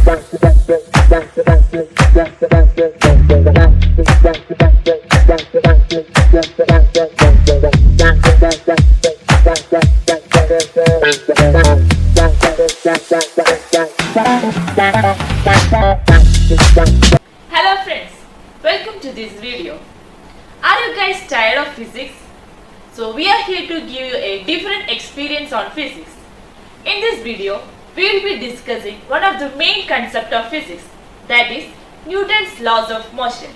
Hello friends, welcome to this video. Are you guys tired of physics? So we are here to give you a different experience on physics. In this video, we will be discussing one of the main concepts of physics, that is Newton's laws of motion.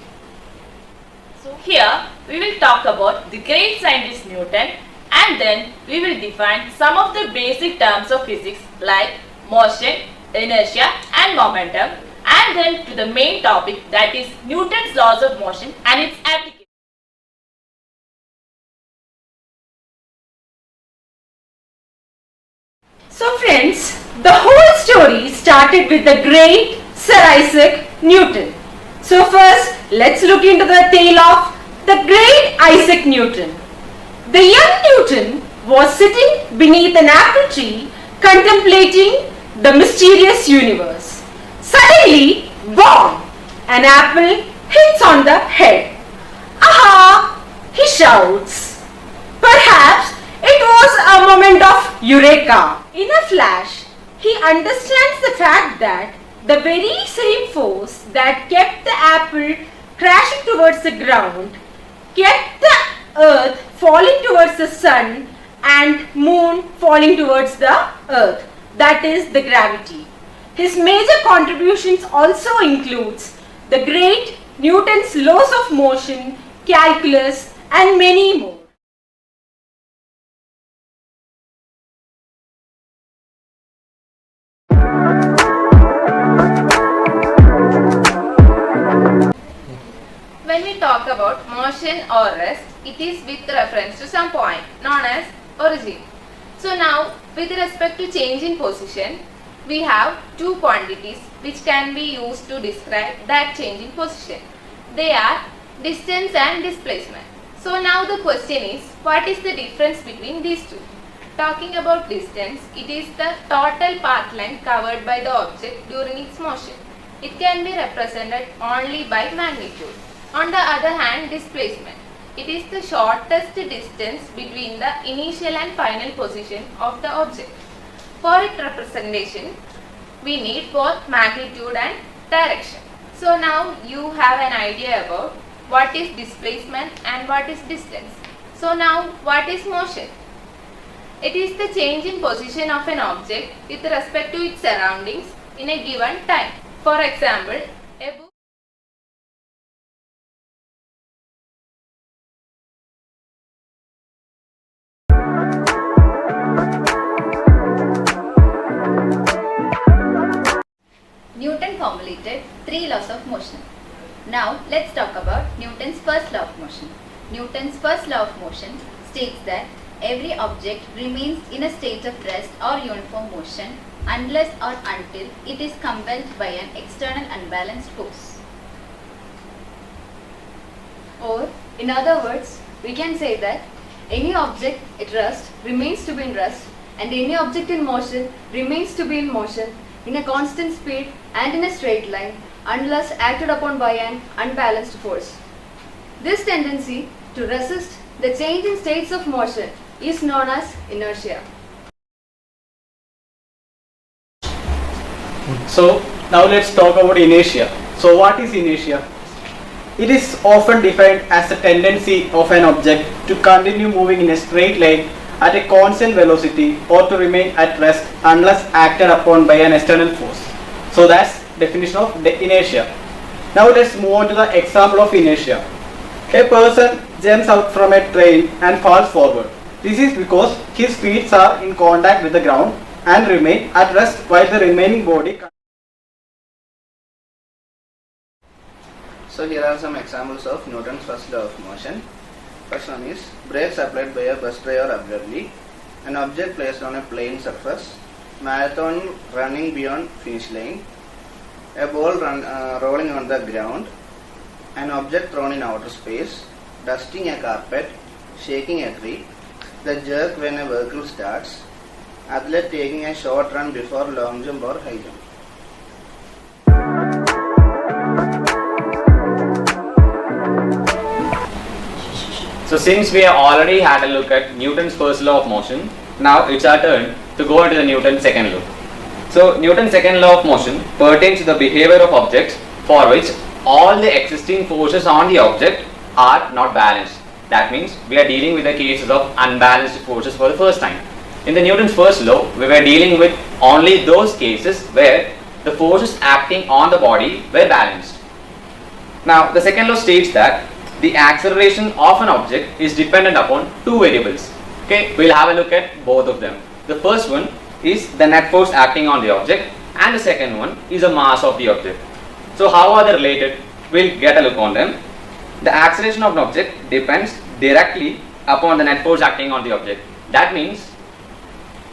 So here we will talk about the great scientist Newton, and then we will define some of the basic terms of physics like motion, inertia and momentum, and then to the main topic, that is Newton's laws of motion and its application. So friends, the whole story started with the great Sir Isaac Newton. So first, let's look into the tale of the great Isaac Newton. The young Newton was sitting beneath an apple tree contemplating the mysterious universe. Suddenly, boom! An apple hits on the head. Aha! He shouts. Perhaps it was a moment of eureka. In a flash, he understands the fact that the very same force that kept the apple crashing towards the ground kept the earth falling towards the sun and moon falling towards the earth, that is the gravity. His major contributions also includes the great Newton's laws of motion, calculus and many more. When we talk about motion or rest, it is with reference to some point known as origin. So now, with respect to change in position, we have two quantities which can be used to describe that change in position. They are distance and displacement. So now the question is, what is the difference between these two? Talking about distance, it is the total path length covered by the object during its motion. It can be represented only by magnitude. On the other hand, displacement. It is the shortest distance between the initial and final position of the object. For its representation, we need both magnitude and direction. So now you have an idea about what is displacement and what is distance. So now what is motion? It is the change in position of an object with respect to its surroundings in a given time. For example, a book. Newton formulated three laws of motion. Now let's talk about Newton's first law of motion. Newton's first law of motion states that every object remains in a state of rest or uniform motion unless or until it is compelled by an external unbalanced force. Or in other words, we can say that any object at rest remains to be in rest and any object in motion remains to be in motion in a constant speed and in a straight line unless acted upon by an unbalanced force. This tendency to resist the change in states of motion is known as inertia. So now let's talk about inertia. So what is inertia? It is often defined as the tendency of an object to continue moving in a straight line at a constant velocity or to remain at rest unless acted upon by an external force. So that's definition of the inertia. Now let's move on to the example of inertia. A person jumps out from a train and falls forward. This is because his feet are in contact with the ground and remain at rest while the remaining body. So here are some examples of Newton's first law of motion. First one is brakes applied by a bus driver abruptly, an object placed on a plane surface, marathon running beyond finish line, a ball rolling on the ground, an object thrown in outer space, dusting a carpet, shaking a tree, the jerk when a vehicle starts, athlete taking a short run before long jump or high jump. So since we have already had a look at Newton's first law of motion, now it's our turn to go into the Newton's second law. So Newton's second law of motion pertains to the behavior of objects for which all the existing forces on the object are not balanced. That means we are dealing with the cases of unbalanced forces for the first time. In the Newton's first law, we were dealing with only those cases where the forces acting on the body were balanced. Now, the second law states that the acceleration of an object is dependent upon two variables. Okay, we'll have a look at both of them. The first one is the net force acting on the object, and the second one is the mass of the object. So, how are they related? We'll get a look on them. The acceleration of an object depends directly upon the net force acting on the object. That means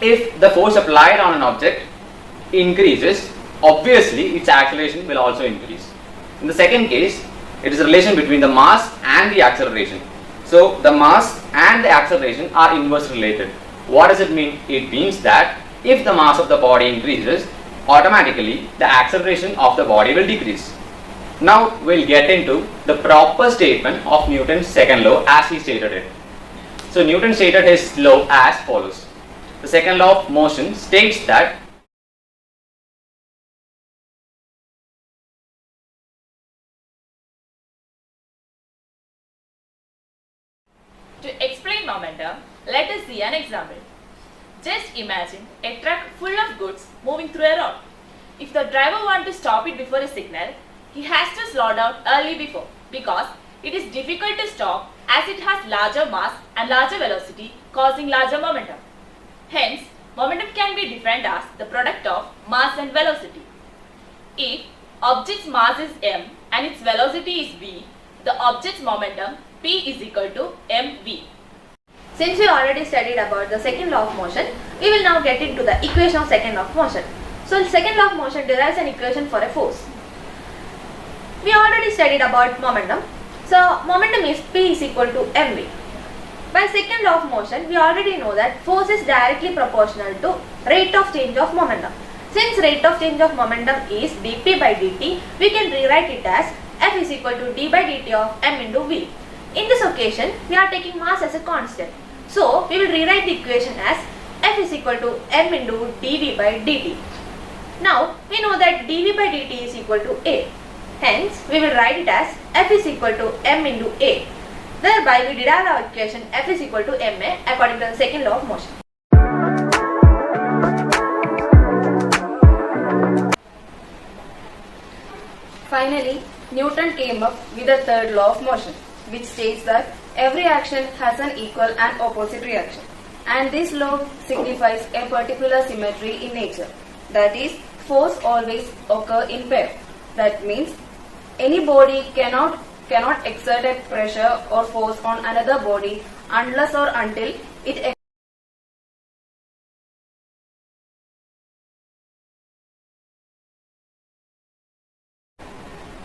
if the force applied on an object increases, obviously its acceleration will also increase. In the second case, it is a relation between the mass and the acceleration. So the mass and the acceleration are inversely related. What does it mean? It means that if the mass of the body increases, automatically the acceleration of the body will decrease. Now we'll get into the proper statement of Newton's second law as he stated it. So Newton stated his law as follows. The second law of motion states that to explain momentum, let us see an example. Just imagine a truck full of goods moving through a road. If the driver wants to stop it before a signal, he has to slow down early before, because it is difficult to stop as it has larger mass and larger velocity, causing larger momentum. Hence, momentum can be defined as the product of mass and velocity. If object's mass is m and its velocity is v, the object's momentum p is equal to mv. Since we already studied about the second law of motion, we will now get into the equation of second law of motion. So, the second law of motion derives an equation for a force. We already studied about momentum. So, momentum is P is equal to mv. By second law of motion, we already know that force is directly proportional to rate of change of momentum. Since rate of change of momentum is dp by dt, we can rewrite it as F is equal to d by dt of m into v. In this occasion, we are taking mass as a constant. So, we will rewrite the equation as F is equal to m into dv by dt. Now, we know that dv by dt is equal to a. Hence, we will write it as F is equal to m into a. Thereby, we derive our equation F is equal to ma according to the second law of motion. Finally, Newton came up with the third law of motion, which states that every action has an equal and opposite reaction. And this law signifies a particular symmetry in nature. That is, force always occur in pair. That means any body cannot exert a pressure or force on another body unless or until it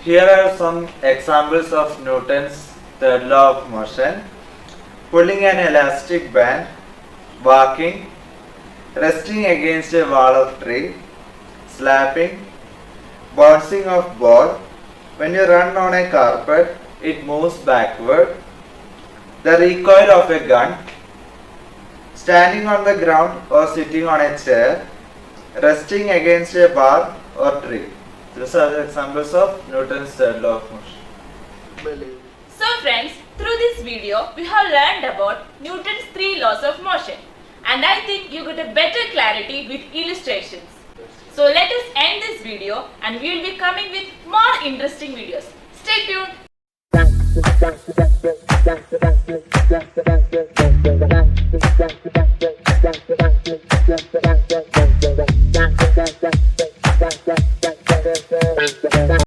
Here are some examples of Newton's third law of motion: pulling an elastic band, walking, resting against a wall of tree, slapping, bouncing of ball. When you run on a carpet, it moves backward. The recoil of a gun, standing on the ground or sitting on a chair, resting against a bar or tree. These are the examples of Newton's third law of motion. So friends, through this video, we have learned about Newton's 3 laws of motion. And I think you got a better clarity with illustrations. So let us end this video and we will be coming with more interesting videos. Stay tuned.